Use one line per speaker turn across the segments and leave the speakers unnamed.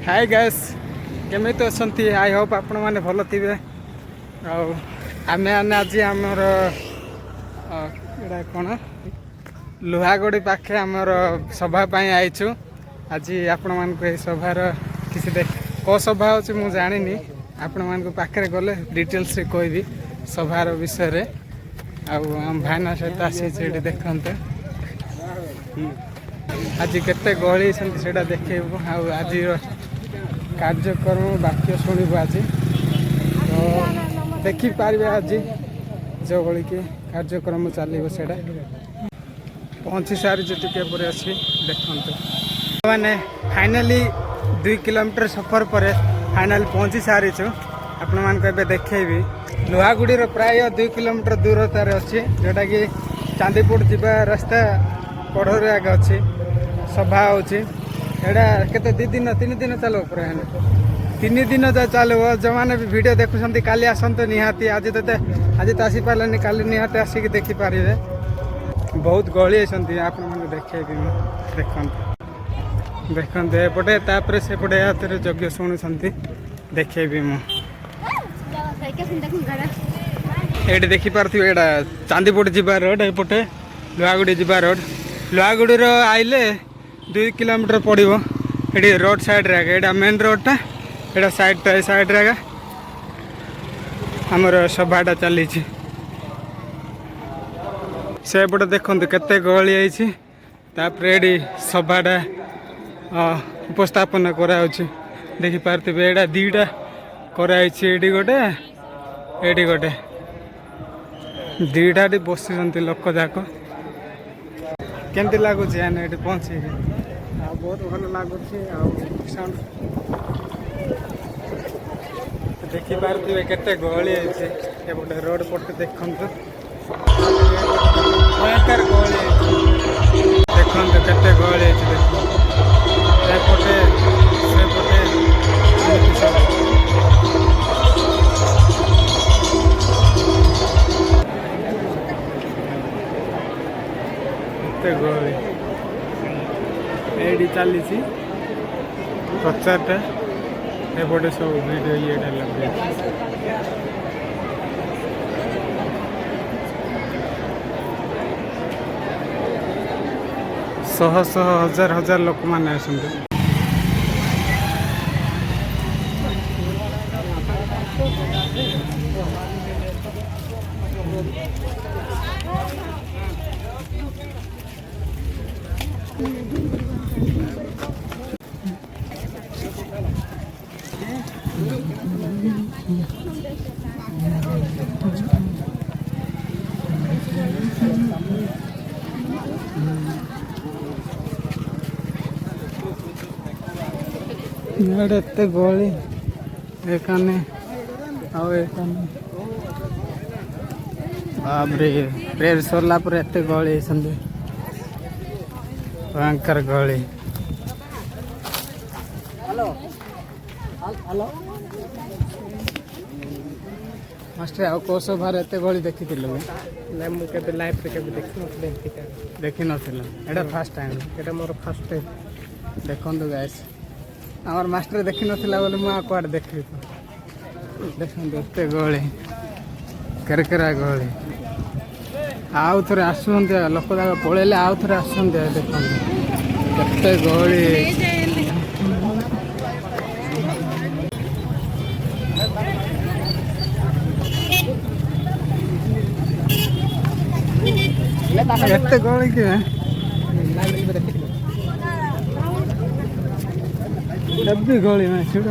Hi guys केमी अच्छा I hope आपण मैंने भल थे आम आज आमर कौन लुहागड़ी पाखे आमर सभापाई आईचु आज आपण मान सभार किसी कौ सभा हो मुझे जानी आपण मान पाखे गले डिटेल्स कहबी सभार विषय आम भाईना सहित आसी देखते आज केते गहली से देखु आज कार्यक्रम वाक्य शुणु आज तो देखिपारे आज जो भली कि कार्यक्रम चलो से पहुँची सारी टे अच्छी देखते मैंने फाइनाली 2 किलोमीटर सफर पर फाइनाली पहुँची सारीचु आपण मान देखी लुहागुड़ी प्राय 2 किलोमीटर दूरतार अच्छी जोटा कि चांदीपुर जीवा रास्ता पढ़र आगे अच्छी सभा होड़ा केते 2 दिन 3 दिन चलो पूरा 3 दिन जा चलो जो मैंने भी वीडियो देखुं काली आसतु निहाती आज तो आसी पारानी काली निहाती आसिक देखिपारे बहुत गहली होती आप देखेबी देखते देखते एपटे तापर सेपटे हाथ में यज्ञ शुणुंट देखेबी ये देखिपारे एटा चांदीपुर जीवा रोड एपटे लुहागुड़ी जीवा रोड लुहागुड़ी आइले 2 किलोमीटर पड़ो ये रोड साइड रे आगे मेन रोडटा ये साइड रे आगे आमर सभाटा चली सेपटे देखते केते गहली आई सभाटा उपस्थापन कराऊँ देखिपारे यहाँ 2टा कराई गोटे ये गोटे 2टा बसी लोक जाक केमती लगुच ये पहुँचे बहुत भल लगुच देखिपारे केते गहली एपटे रोड पटे देखु भयंकर गहली देखते केते गहली एपटे सेपटे गहली ये चली प्रचारटा एपटे सब वीडियो ये लगे शह शह हजार हजार लोक मैंने आसते एत गहली एकाने बाबरे प्रेयर सरला एत गहली भयंकर गहली मास्टर आउ कौ सभार एत गहली देखी ना मुझे लाइफ देखी ना फास्ट टाइम ये मोर फास्ट टाइम देखु गैस आमर मास्टर देखी ना बोले मुझे कौड़ देखी देखते एत गहली केरकेरा गहली आउ थे आसुंट लोक जाक पलैले आउ थे आसुंट देखते गहली एत गहली कि डब्बी गहली मैं छुड़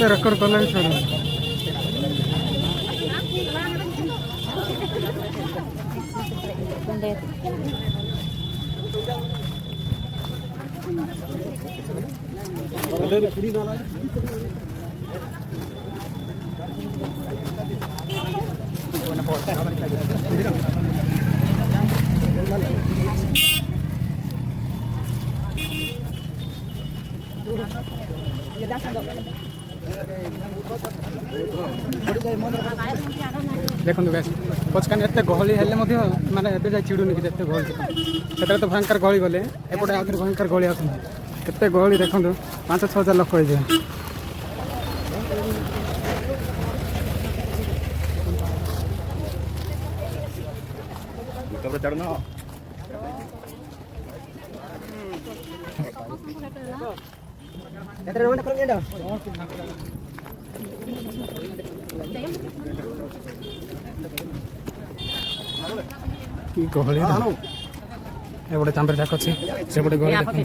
रेकर्ड कला छोड़ देखो पचकानी एत गहली हेल्ले माने एबे जाई चिड़ुनी कि एत गहली से तो भयंकर गहली गले एपटे आउथरे भयंकर गहली आसुन केते गहली देखो 5-6 हजार लोक हो जाए कि गहली एपटे चांबर जाक अच्छी से गहली देखते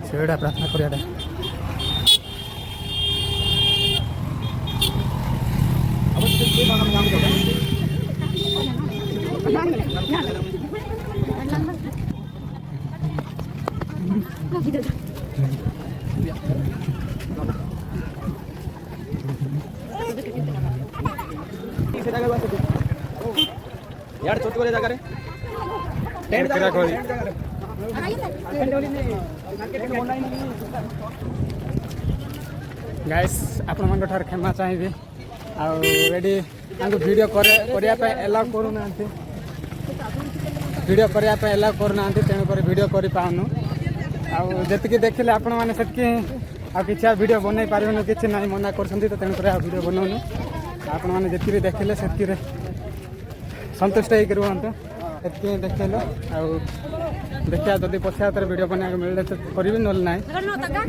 से प्रार्थना करिया
यार छोटी वाली जगह रे
गाइस आपण मन ठार क्षमा चाहिए आडी वीडियो करने एलाउ करूना वीडियो करने एलाउ करूना तेणुक वीडियो कर पाऊनु आती देखिले आपण मैंने से किसी वीडियो बनई पार्बन कि ना मना कर तेणुक वीडियो बनाऊनु आपण मैंने जी देखिले से संतुष्ट होकर रुहतु ये देखल देखा जदि पछे हाथ वीडियो बनाया मिले तो करी ना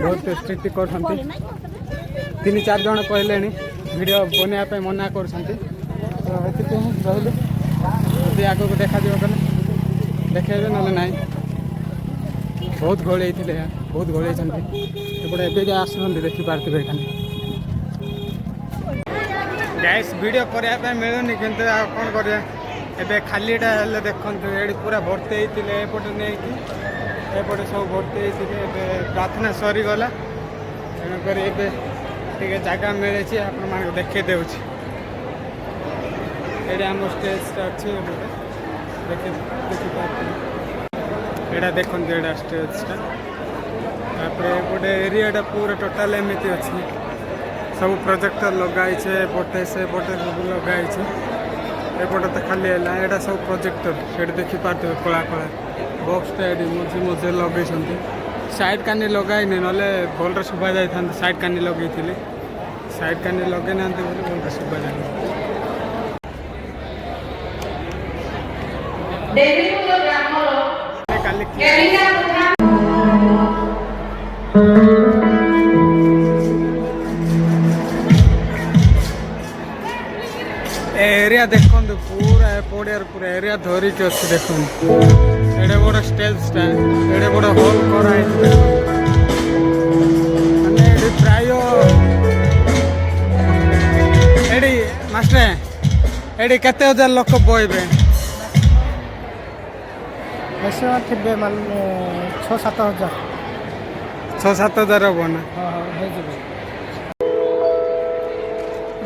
बहुत स्ट्रिक्ट कर 3-4 जन कहले वीडियो बनवाई मना कर रही आग को देखा देखे ना ना बहुत गहली बहुत गहली एपटे आसुँच देखिपारे गैस वीडियो करने मिलूनी कि कौन कर एबे खालीटा हेल्ले देखु ये पूरा भर्ती होते एपटे नहीं एपटे सब भर्ती होते प्रार्थना सरीगला तेणुक टे जगह मिले आपण देखे दे आम स्टेज अच्छे देखिए देखते यहाँ स्टेजटा एपटे एरियाटा पूरा टोटाल एमती अच्छी सब प्रोजेक्टर लगाई पटे से पटे सब लगाई एपटे तो खाली है यहाँ सब प्रोजेक्टर से देखिपारे कला कला बक्सटा ये मझे मझे लगे साइड कानी लगाइनि ना भल शुभा जाता साइड कानी लगे साइड कानी लगे ना भल शुभा जाए एरिया देखो पूरा एपड़े पूरा एरिया धरिकी अच्छे देखो एडे बड़ स्टेजटा एडे बड़ हॉल कराई प्राय एडी मास्टर एडी केते हजार लोक बहबे
ऐसे थे माने 6-7 हजार
6-7 हजार हम ना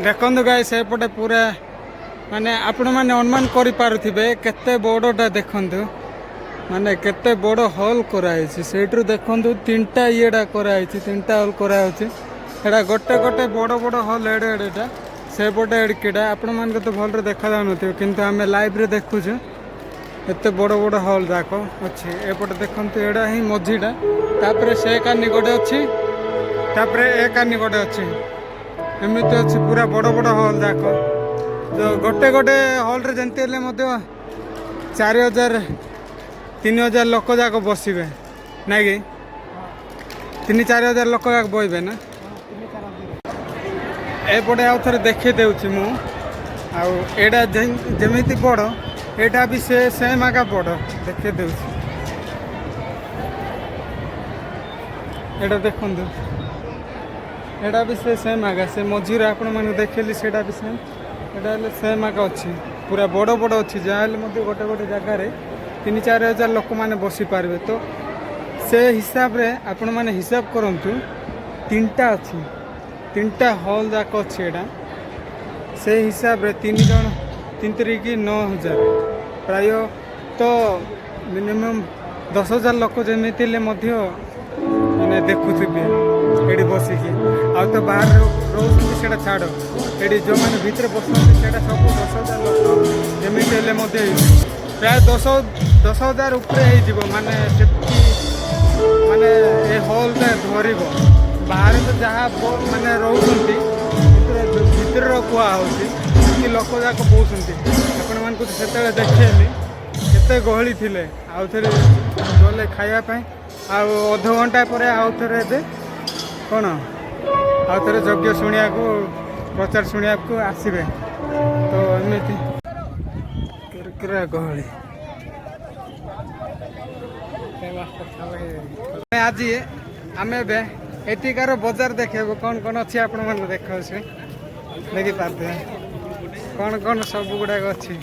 देखो गाइस एपटे पूरा माने आपण मैंने अनुमान करें केते बड़टा देखु माने केते बड़ हॉल कराई से देखु 3टा येटा कराई 3टा हॉल कराई गोटे गोटे बड़ बड़ हॉल एडे एडेटा सेपटे एड़केटा आपण मान तो भल देखा जान किंतु आम लाइव रे देखुछु एते बड़ बड़ हॉल जाक अच्छे एपटे देखु एड़ा ही मझीटा तापर से कानी गोटे अच्छी तापर ए कानी गोटे अच्छी एमती अच्छी पूरा बड़ बड़ हॉल जाक जो गोटे गोटे हॉल रे जंती हेले 4,000-3,000 लोक जाक बसबे ना कि 3-4 हजार लोक जाक बहबे ना एपटे आउ थे देखे देउछि मु एटा जमीती बड़ एटा भी से सेम आगा बड़ देखे देउछि एटा देखंतु एटा भी से सेम आगा से मझीरे आपण माने देखली सेटा भी सेम एटा सेम आगा अच्छी पूरा बड़ बड़ अच्छी जहाँ गोटे गोटे जगार 3-4 हजार लोक मैंने बसी पारे तो से हिसाब रे आपण मैंने हिसाब करंतु 3टा अच्छी 3टा हॉल जाक अच्छी एटा से हिसाब रे 3 जन 3-9,000 प्राय तो मिनिमम 10,000 लोक जमी माने ମାନେ ଦେଖୁଥିବେ ଏଠି ବସିକି। ଆଉ ତ ବାହାରେ ରହୁଛନ୍ତି ସେଇଟା ଛାଡ଼, ଏଠି ଯେଉଁମାନେ ଭିତରେ ବସୁଛନ୍ତି ସେଇଟା ସବୁ 10,000 ଲୋକ ଯେମିତି ହେଲେ ମଧ୍ୟ ପ୍ରାୟ 10,000 ଉପରେ ହେଇଯିବ। ମାନେ ସେତିକି ମାନେ ଏ ହଲ୍ଟା ଧରିବ। ବାହାରେ ତ ଯାହା ମାନେ ରହୁଛନ୍ତି ଭିତରର କୁହା ହେଉଛି କି ଲୋକ ଯାକ କହୁଛନ୍ତି। ଆପଣମାନଙ୍କୁ ସେତେବେଳେ ଦେଖେଇଲି କେତେ ଗହଳି ଥିଲେ। ଆଉ ଥରେ ଗଲେ ଖାଇବା ପାଇଁ, ଆଉ ଅଧଘଣ୍ଟା ପରେ ଆଉ ଥରେ ଏବେ କ'ଣ ଆଉ ଥରେ ଯଜ୍ଞ ଶୁଣିବାକୁ ପ୍ରଚାର ଶୁଣିବାକୁ ଆସିବେ। ତ ଏମିତି କିରା ଗହଳି। ଆଜି ଆମେ ଏବେ ଏଠିକାର ବଜାର ଦେଖେଇବୁ କ'ଣ କ'ଣ ଅଛି ଆପଣମାନଙ୍କୁ ଦେଖାଉଛି। ଦେଖିପାରୁଥିବେ କ'ଣ କ'ଣ ସବୁ ଗୁଡ଼ାକ ଅଛି।